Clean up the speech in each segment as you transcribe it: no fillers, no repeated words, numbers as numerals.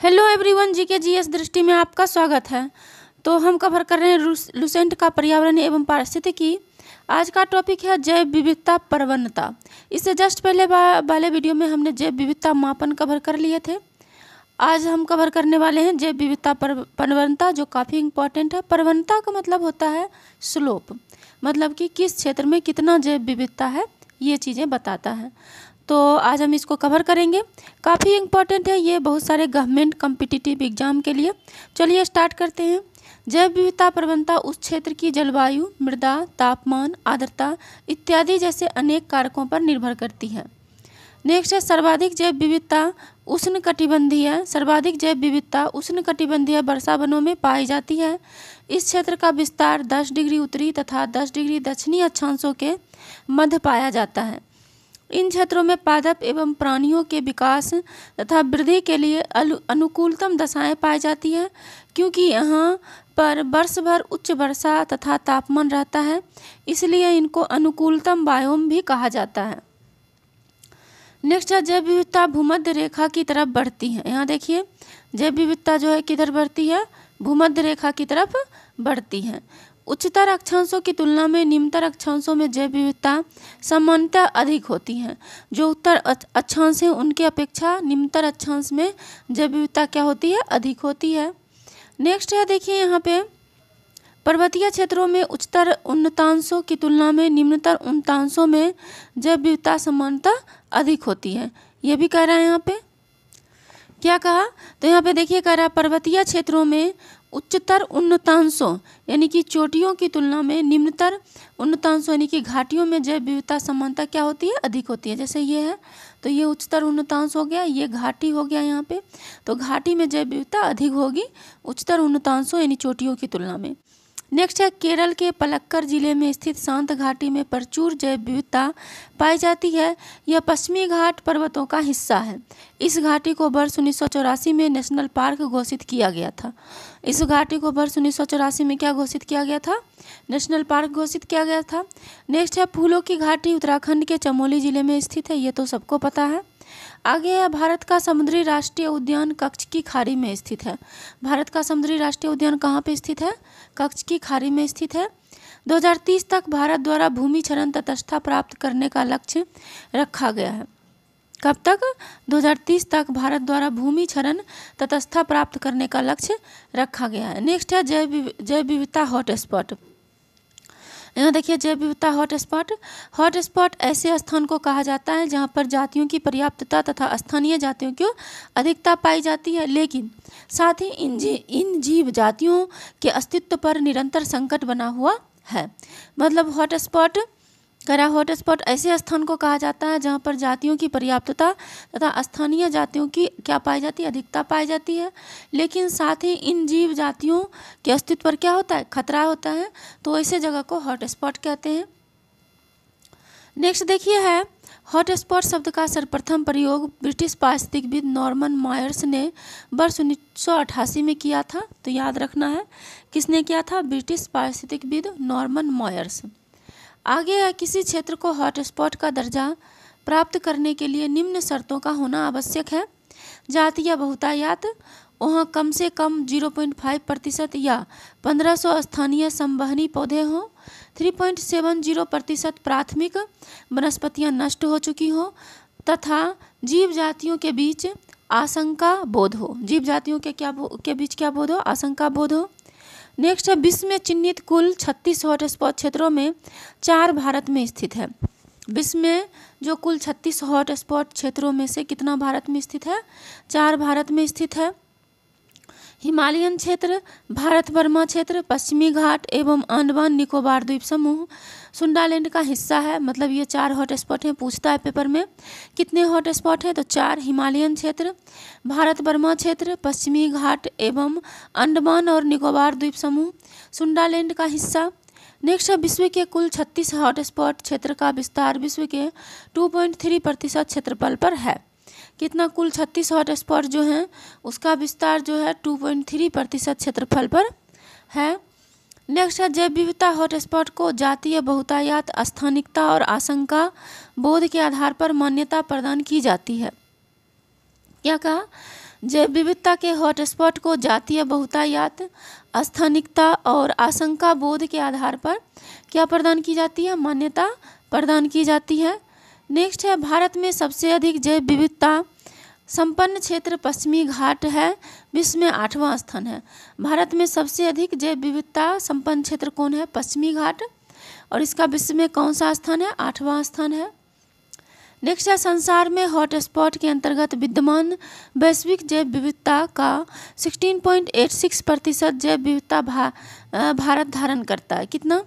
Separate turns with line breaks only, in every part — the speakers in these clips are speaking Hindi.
हेलो एवरीवन, जीके जीएस दृष्टि में आपका स्वागत है। तो हम कवर कर रहे हैं लुसेंट का पर्यावरण एवं पारिस्थितिकी। आज का टॉपिक है जैव विविधता प्रवणता। इससे जस्ट पहले वाले वीडियो में हमने जैव विविधता मापन कवर कर लिए थे। आज हम कवर करने वाले हैं जैव विविधता प्रवणता, जो काफ़ी इम्पोर्टेंट है। प्रवणता का मतलब होता है स्लोप, मतलब कि किस क्षेत्र में कितना जैव विविधता है, ये चीज़ें बताता है। तो आज हम इसको कवर करेंगे। काफ़ी इम्पोर्टेंट है ये बहुत सारे गवर्नमेंट कॉम्पिटिटिव एग्जाम के लिए। चलिए स्टार्ट करते हैं। जैव विविधता प्रवणता उस क्षेत्र की जलवायु, मृदा, तापमान, आर्द्रता इत्यादि जैसे अनेक कारकों पर निर्भर करती है। नेक्स्ट है सर्वाधिक जैव विविधता उष्णकटिबंधीय। सर्वाधिक जैव विविधता उष्णकटिबंधीय वर्षा वनों में पाई जाती है। इस क्षेत्र का विस्तार 10 डिग्री उत्तरी तथा 10 डिग्री दक्षिणी अक्षांशों के मध्य पाया जाता है। इन क्षेत्रों में पादप एवं प्राणियों के विकास तथा वृद्धि के लिए अनुकूलतम दशाएं पाई जाती हैं, क्योंकि यहाँ पर वर्ष भर उच्च वर्षा तथा तापमान रहता है, इसलिए इनको अनुकूलतम बायोम भी कहा जाता है। नेक्स्ट है जैव विविधता भूमध्य रेखा की तरफ बढ़ती है। यहाँ देखिए जैव विविधता जो है किधर बढ़ती है, भूमध्य रेखा की तरफ बढ़ती है। उच्चतर अक्षांशों की तुलना में निम्नतर अक्षांशों में जैव विविधता सामान्यतः अधिक होती है। जो उत्तर अक्षांश हैं उनके अपेक्षा निम्नतर अक्षांश में जैव विविधता क्या होती है, अधिक होती है। नेक्स्ट है देखिए यहाँ पे पर्वतीय क्षेत्रों में उच्चतर उन्नतांशों की तुलना में निम्नतर उन्नतांशों में जैव विविधता सामान्यतः अधिक होती है। ये भी कह रहा है यहाँ पे क्या कहा, तो यहाँ पे देखिए कह रहा है पर्वतीय क्षेत्रों में उच्चतर उन्नतांशों यानी कि चोटियों की तुलना में निम्नतर उन्नतांशों यानी कि घाटियों में जैव विविधता समानता क्या होती है, अधिक होती है। जैसे ये है तो ये उच्चतर उन्नतांश हो गया, ये घाटी हो गया यहाँ पे, तो घाटी में जैव विविधता अधिक होगी उच्चतर उन्नतांशों यानी चोटियों की तुलना में। नेक्स्ट है केरल के पलक्कड़ जिले में स्थित शांत घाटी में प्रचुर जैव विविधता पाई जाती है। यह पश्चिमी घाट पर्वतों का हिस्सा है। इस घाटी को वर्ष 1984 में नेशनल पार्क घोषित किया गया था। इस घाटी को वर्ष 1984 में क्या घोषित किया गया था, नेशनल पार्क घोषित किया गया था। नेक्स्ट है फूलों की घाटी उत्तराखंड के चमोली जिले में स्थित है, ये तो सबको पता है। आगे है भारत का समुद्री राष्ट्रीय उद्यान कच्छ की खाड़ी में स्थित है। भारत का समुद्री राष्ट्रीय उद्यान कहाँ पे स्थित है, कच्छ की खाड़ी में स्थित है। 2030 तक भारत द्वारा भूमि क्षरण तटस्थता प्राप्त करने का लक्ष्य रखा गया है। कब तक, 2030 तक भारत द्वारा भूमि क्षरण तटस्थता प्राप्त करने का लक्ष्य रखा गया है। नेक्स्ट है जैव विविधता हॉटस्पॉट। यहाँ देखिए जैव विविधता हॉटस्पॉट ऐसे स्थान को कहा जाता है जहाँ पर जातियों की पर्याप्तता तथा स्थानीय जातियों की अधिकता पाई जाती है, लेकिन साथ ही इन जीव जातियों के अस्तित्व पर निरंतर संकट बना हुआ है। मतलब हॉटस्पॉट ऐसे स्थान को कहा जाता है जहाँ पर जातियों की पर्याप्तता तथा स्थानीय जातियों की क्या पाई जाती है, अधिकता पाई जाती है, लेकिन साथ ही इन जीव जातियों के अस्तित्व पर क्या होता है, खतरा होता है, तो ऐसे जगह को हॉटस्पॉट कहते हैं। नेक्स्ट देखिए है हॉटस्पॉट शब्द का सर्वप्रथम प्रयोग ब्रिटिश पारिस्थितिकविद नॉर्मन मायर्स ने वर्ष 1988 में किया था। तो याद रखना है किसने किया था, ब्रिटिश पारिस्थितिकविद नॉर्मन मायर्स। आगे है किसी क्षेत्र को हॉटस्पॉट का दर्जा प्राप्त करने के लिए निम्न शर्तों का होना आवश्यक है। जातीय बहुतायत, वहाँ कम से कम 0.5% या 1500 स्थानीय संवहनी पौधे हों। 3.70% प्राथमिक वनस्पतियाँ नष्ट हो चुकी हों तथा जीव जातियों के बीच आशंका बोध हो। जीव जातियों के बीच क्या बोध हो, आशंका बोध हो। नेक्स्ट है विश्व में चिन्हित कुल 36 हॉटस्पॉट क्षेत्रों में 4 भारत में स्थित है। विश्व में जो कुल 36 हॉटस्पॉट क्षेत्रों में से कितना भारत में स्थित है, 4 भारत में स्थित है। हिमालयन क्षेत्र, भारत बर्मा क्षेत्र, पश्चिमी घाट एवं अंडमान निकोबार द्वीप समूह सुंडालैंड का हिस्सा है। मतलब ये 4 हॉटस्पॉट हैं। पूछता है पेपर में कितने हॉटस्पॉट हैं, तो 4। हिमालयन क्षेत्र, भारत बर्मा क्षेत्र, पश्चिमी घाट एवं अंडमान और निकोबार द्वीप समूह सुंडालैंड का हिस्सा। नेक्स्ट है विश्व के कुल 36 हॉटस्पॉट क्षेत्र का विस्तार विश्व के 2.3% क्षेत्रफल पर है। कितना, कुल 36 हॉटस्पॉट जो हैं उसका विस्तार जो है 2.3% क्षेत्रफल पर है। नेक्स्ट है जैव विविधता हॉटस्पॉट को जातीय बहुतायत, स्थानिकता और आशंका बोध के आधार पर मान्यता प्रदान की जाती है। क्या कहा, जैव विविधता के हॉटस्पॉट को जातीय बहुतायात, स्थानिकता और आशंका बोध के आधार पर क्या प्रदान की जाती है? मान्यता प्रदान की जाती है। नेक्स्ट है, भारत में सबसे अधिक जैव विविधता संपन्न क्षेत्र पश्चिमी घाट है, विश्व में 8वां स्थान है। भारत में सबसे अधिक जैव विविधता संपन्न क्षेत्र कौन है? पश्चिमी घाट, और इसका विश्व में कौन सा स्थान है? 8वां स्थान है। नेक्स्ट है, संसार में हॉटस्पॉट के अंतर्गत विद्यमान वैश्विक जैव विविधता का 16.86% जैव विविधता भारत धारण करता है। कितना?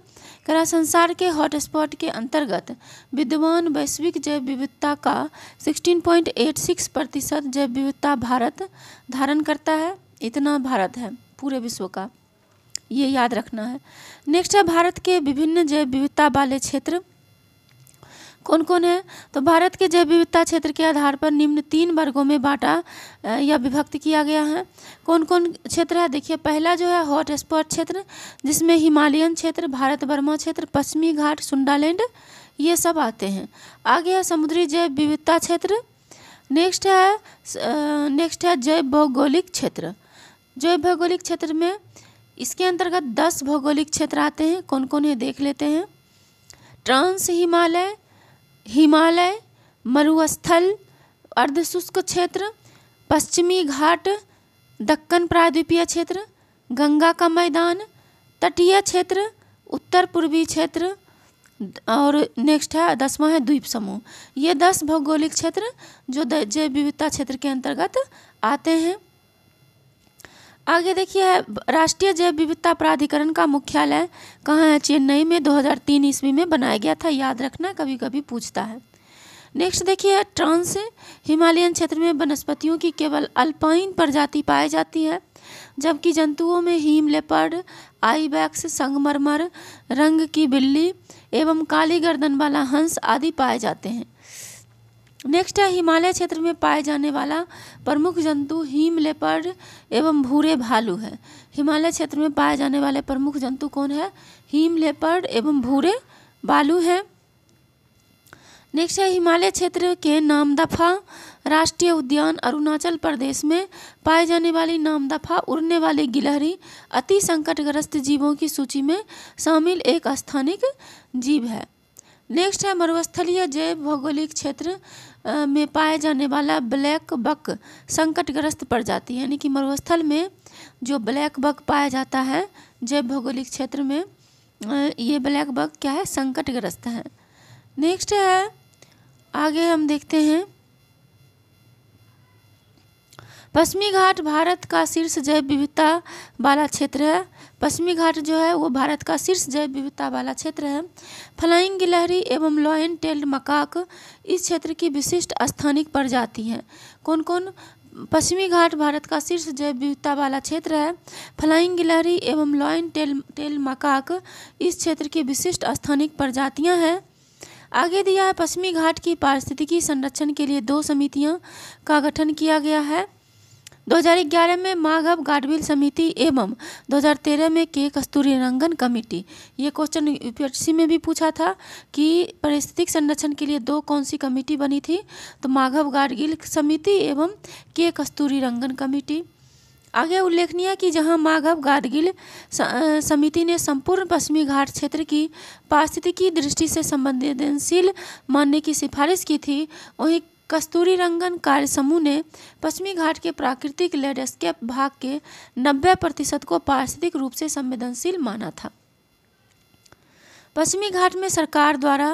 कह रहा संसार के हॉटस्पॉट के अंतर्गत विद्यमान वैश्विक जैव विविधता का 16.86% जैव विविधता भारत धारण करता है। इतना भारत है पूरे विश्व का, ये याद रखना है। नेक्स्ट है, भारत के विभिन्न जैव विविधता वाले क्षेत्र कौन कौन है? तो भारत के जैव विविधता क्षेत्र के आधार पर निम्न 3 वर्गों में बांटा या विभक्त किया गया है। कौन कौन क्षेत्र है? देखिए, पहला जो है हॉट स्पॉट क्षेत्र, जिसमें हिमालयन क्षेत्र, भारत वर्मा क्षेत्र, पश्चिमी घाट, सुंडालैंड, ये सब आते हैं। आगे है समुद्री जैव विविधता क्षेत्र। नेक्स्ट है जैव भौगोलिक क्षेत्र। जैव भौगोलिक क्षेत्र में इसके अंतर्गत 10 भौगोलिक क्षेत्र आते हैं। कौन कौन है देख लेते हैं। ट्रांस हिमालय, हिमालय, मरुस्थल, अर्धशुष्क क्षेत्र, पश्चिमी घाट, दक्कन प्रायद्वीपीय क्षेत्र, गंगा का मैदान, तटीय क्षेत्र, उत्तर पूर्वी क्षेत्र, और नेक्स्ट है 10वां है द्वीप समूह। ये 10 भौगोलिक क्षेत्र जो जैव विविधता क्षेत्र के अंतर्गत आते हैं। आगे देखिए, राष्ट्रीय जैव विविधता प्राधिकरण का मुख्यालय कहाँ है? चेन्नई में 2003 ईस्वी में बनाया गया था। याद रखना, कभी कभी पूछता है। नेक्स्ट देखिए, ट्रांस हिमालयन क्षेत्र में वनस्पतियों की केवल अल्पाइन प्रजाति पाई जाती है, जबकि जंतुओं में हिम लेपर्ड, आइबैक्स, संगमरमर रंग की बिल्ली एवं काली गर्दन वाला हंस आदि पाए जाते हैं। नेक्स्ट है, हिमालय क्षेत्र में पाए जाने वाला प्रमुख जंतु हिम लेपर्ड एवं भूरे भालू है। हिमालय क्षेत्र में पाए जाने वाले प्रमुख जंतु कौन है? हिम लेपर्ड एवं भूरे भालू है। नेक्स्ट है, हिमालय क्षेत्र के नामदफा राष्ट्रीय उद्यान अरुणाचल प्रदेश में पाए जाने वाली नामदफा उड़ने वाली गिलहरी अति संकटग्रस्त जीवों की सूची में शामिल एक स्थानिक जीव है। नेक्स्ट है, मरुस्थलीय जैव भौगोलिक क्षेत्र में पाए जाने वाला ब्लैक बक संकटग्रस्त प्रजाति, यानी कि मरुस्थल में जो ब्लैक बक पाया जाता है जैव भौगोलिक क्षेत्र में, ये ब्लैक बक क्या है? संकटग्रस्त है। नेक्स्ट है, आगे हम देखते हैं, पश्चिमी घाट भारत का शीर्ष जैव विविधता वाला क्षेत्र है। पश्चिमी घाट जो है वो भारत का शीर्ष जैव विविधता वाला क्षेत्र है। फ्लाइंग गिलहरी एवं लॉयन टेल्ड मकाक इस क्षेत्र की विशिष्ट स्थानिक प्रजाति हैं। कौन कौन? पश्चिमी घाट भारत का शीर्ष जैव विविधता वाला क्षेत्र है। फ्लाइंग गिलहरी एवं लॉयन टेल मकाक इस क्षेत्र की विशिष्ट स्थानिक प्रजातियां हैं। आगे दिया है, पश्चिमी घाट की पारिस्थितिकी संरक्षण के लिए 2 समितियों का गठन किया गया है। 2011 में माघव गाडगिल समिति एवं 2013 में के कस्तूरीरंगन कमेटी। ये क्वेश्चन यूपीएससी में भी पूछा था कि पारिस्थितिक संरक्षण के लिए 2 कौन सी कमेटी बनी थी? तो माघव गाडगिल समिति एवं के कस्तूरीरंगन कमेटी। आगे उल्लेखनीय है कि जहां माघव गाडगिल समिति ने संपूर्ण पश्चिमी घाट क्षेत्र की पारिस्थितिकी दृष्टि से संवेदनशील मानने की सिफारिश की थी, वहीं कस्तूरीरंगन कार्य समूह ने पश्चिमी घाट के प्राकृतिक लैंडस्केप भाग के 90% को पारिस्थितिक रूप से संवेदनशील माना था। पश्चिमी घाट में सरकार द्वारा,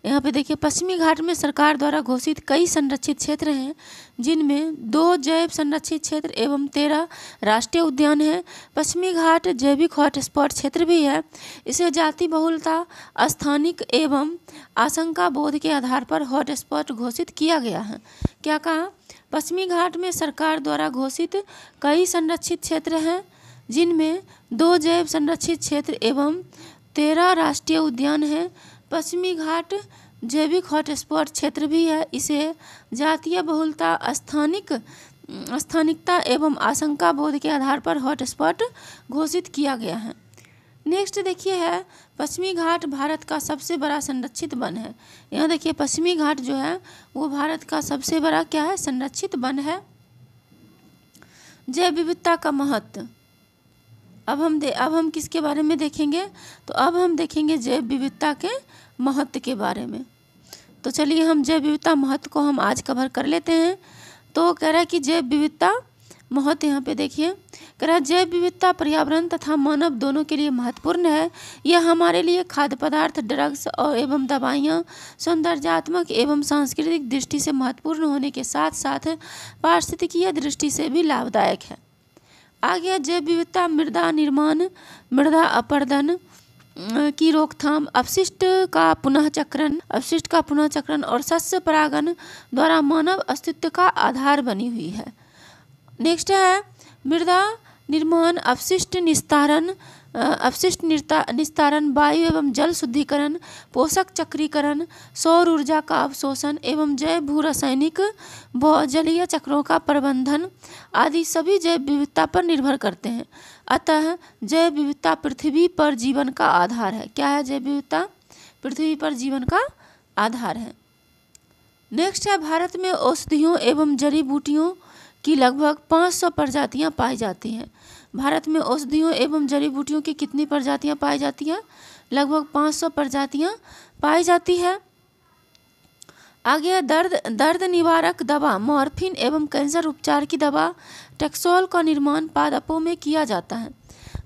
यहाँ पे देखिए, पश्चिमी घाट में सरकार द्वारा घोषित कई संरक्षित क्षेत्र हैं, जिनमें 2 जैव संरक्षित क्षेत्र एवं 13 राष्ट्रीय उद्यान हैं। पश्चिमी घाट जैविक हॉटस्पॉट क्षेत्र भी है। इसे जाति बहुलता, स्थानिक एवं आशंका बोध के आधार पर हॉटस्पॉट घोषित किया गया है। क्या कहा? पश्चिमी घाट में सरकार द्वारा घोषित कई संरक्षित क्षेत्र हैं, जिनमें 2 जैव संरक्षित क्षेत्र एवं 13 राष्ट्रीय उद्यान हैं। पश्चिमी घाट जैविक हॉटस्पॉट क्षेत्र भी है। इसे जातीय बहुलता, स्थानिकता एवं आशंका बोध के आधार पर हॉटस्पॉट घोषित किया गया है। नेक्स्ट देखिए है, पश्चिमी घाट भारत का सबसे बड़ा संरक्षित वन है। यहाँ देखिए, पश्चिमी घाट जो है वो भारत का सबसे बड़ा क्या है? संरक्षित वन है। जैव विविधता का महत्व। अब हम किसके बारे में देखेंगे? तो अब हम देखेंगे जैव विविधता के महत्व के बारे में। तो चलिए हम जैव विविधता महत्व को हम आज कवर कर लेते हैं। तो कह रहा है कि जैव विविधता महत्व, यहाँ पे देखिए कह रहा है जैव विविधता पर्यावरण तथा मानव दोनों के लिए महत्वपूर्ण है। यह हमारे लिए खाद्य पदार्थ, ड्रग्स और एवं दवाइयाँ सौंदर्यात्मक एवं सांस्कृतिक दृष्टि से महत्वपूर्ण होने के साथ साथ पारिस्थितिकीय दृष्टि से भी लाभदायक है। आगे जैव विविधता मृदा निर्माण, मृदा अपरदन की रोकथाम, अपशिष्ट का पुनः चक्रण और शस्य परागण द्वारा मानव अस्तित्व का आधार बनी हुई है। नेक्स्ट है मृदा निर्माण, अपशिष्ट निस्तारण, वायु एवं जल शुद्धिकरण, पोषक चक्रीकरण, सौर ऊर्जा का अवशोषण एवं जैव भू रासायनिक व जलीय चक्रों का प्रबंधन आदि सभी जैव विविधता पर निर्भर करते हैं। अतः जैव विविधता पृथ्वी पर जीवन का आधार है। क्या है जैव विविधता? पृथ्वी पर जीवन का आधार है। नेक्स्ट है भारत में औषधियों एवं जड़ी बूटियों की लगभग 500 प्रजातियां पाई जाती हैं। भारत में औषधियों एवं जड़ी बूटियों की कितनी प्रजातियां पाई जाती हैं? लगभग 500 प्रजातियां पाई जाती है। आगे है दर्द निवारक दवा मॉर्फिन एवं कैंसर उपचार की दवा टैक्सोल का निर्माण पादपों में किया जाता है।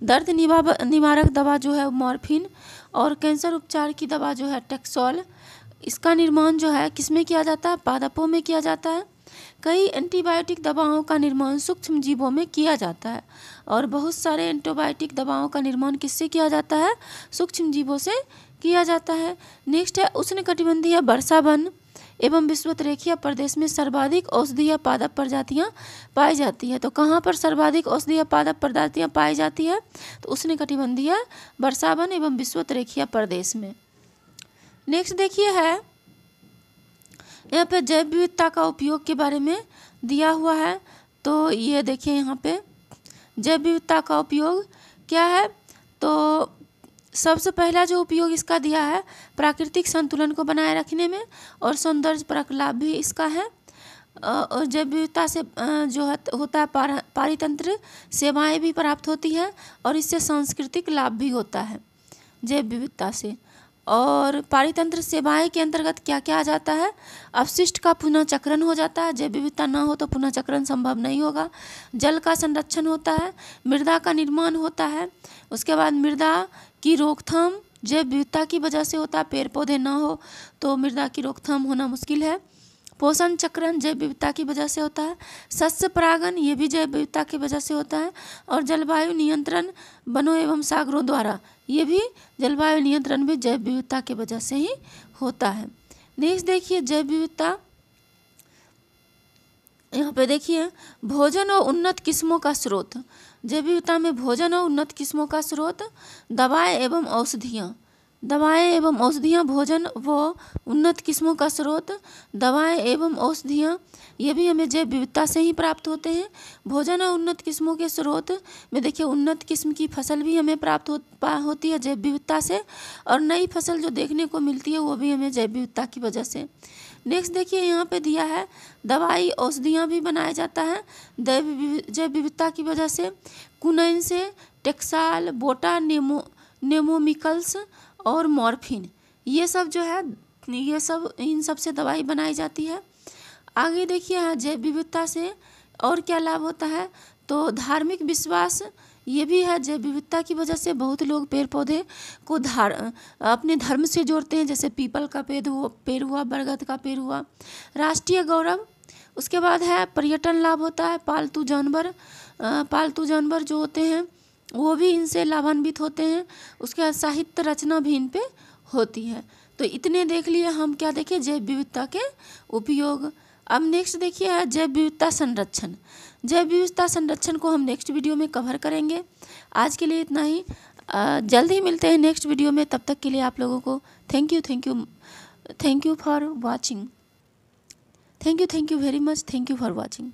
दर्द निवारक दवा जो है मॉर्फिन और कैंसर उपचार की दवा जो है टैक्सोल, इसका निर्माण जो है किसमें किया जाता है? पादपों में किया जाता है। कई एंटीबायोटिक दवाओं का निर्माण सूक्ष्म जीवों में किया जाता है और बहुत सारे एंटीबायोटिक दवाओं का निर्माण किससे किया जाता है? सूक्ष्म जीवों से किया जाता है। नेक्स्ट है उष्णकटिबंधीय वर्षावन एवं विषुवतरेखीय प्रदेश में सर्वाधिक औषधीय पादप प्रजातियां पाई जाती है। तो कहाँ पर सर्वाधिक औषधीय पादप प्रजातियां पाई जाती है? तो उष्णकटिबंधीय वर्षावन एवं विषुवतरेखीय प्रदेश में। नेक्स्ट देखिए है यहाँ पे जैव विविधता का उपयोग के बारे में दिया हुआ है। तो ये देखिए यहाँ पे जैव विविधता का उपयोग क्या है? तो सबसे पहला जो उपयोग इसका दिया है प्राकृतिक संतुलन को बनाए रखने में और सौंदर्यपरक लाभ भी इसका है। और जैव विविधता से जो होता है पारितंत्र सेवाएं भी प्राप्त होती है और इससे सांस्कृतिक लाभ भी होता है जैव विविधता से। और पारितंत्र सेवाएं के अंतर्गत क्या क्या आ जाता है? अपशिष्ट का पुनः चक्रण हो जाता है, जैव विविधता ना हो तो पुनः चक्रण संभव नहीं होगा। जल का संरक्षण होता है, मृदा का निर्माण होता है, उसके बाद मृदा की रोकथाम जैव विविधता की वजह से होता है। पेड़ पौधे ना हो तो मृदा की रोकथाम होना मुश्किल है। पोषण चक्रण जैव विविधता की वजह से होता है। शस्य परागण ये भी जैव विविधता की वजह से होता है। और जलवायु नियंत्रण वनों एवं सागरों द्वारा, ये भी जलवायु नियंत्रण भी जैव विविधता की वजह से ही होता है। नेक्स्ट देखिए जैव विविधता, यहाँ पे देखिए भोजन और उन्नत किस्मों का स्रोत। जैव विविधता में भोजन और उन्नत किस्मों का स्रोत दवाएं एवं औषधियाँ, भोजन व उन्नत किस्मों का स्रोत दवाएं एवं औषधियाँ, ये भी हमें जैव विविधता से ही प्राप्त होते हैं। भोजन और उन्नत किस्मों के स्रोत में देखिए उन्नत किस्म की फसल भी हमें प्राप्त होती है जैव विविधता से, और नई फसल जो देखने को मिलती है वो भी हमें जैव विविधता की वजह से। नेक्स्ट देखिए यहाँ पे दिया है दवाई औषधियाँ भी बनाया जाता है जैव विविधता की वजह से। कुनैन से टेक्साल, बोटा, नेमोमिकल्स और मॉर्फिन, ये सब जो है इन सब से दवाई बनाई जाती है। आगे देखिए जैव विविधता से और क्या लाभ होता है? तो धार्मिक विश्वास ये भी है, जैव विविधता की वजह से बहुत लोग पेड़ पौधे को अपने धर्म से जोड़ते हैं, जैसे पीपल का पेड़ हुआ, बरगद का पेड़ हुआ। राष्ट्रीय गौरव, उसके बाद है पर्यटन लाभ होता है। पालतू जानवर जो होते हैं वो भी इनसे लाभान्वित होते हैं। उसके बाद साहित्य रचना भी इन पे होती है। तो इतने देख लिए हम, क्या देखें? जैव विविधता के उपयोग। अब नेक्स्ट देखिए है जैव विविधता संरक्षण। जैव विविधता संरक्षण को हम नेक्स्ट वीडियो में कवर करेंगे। आज के लिए इतना ही, जल्द ही मिलते हैं नेक्स्ट वीडियो में। तब तक के लिए आप लोगों को thank you for watching. Thank you very much. Thank you for watching.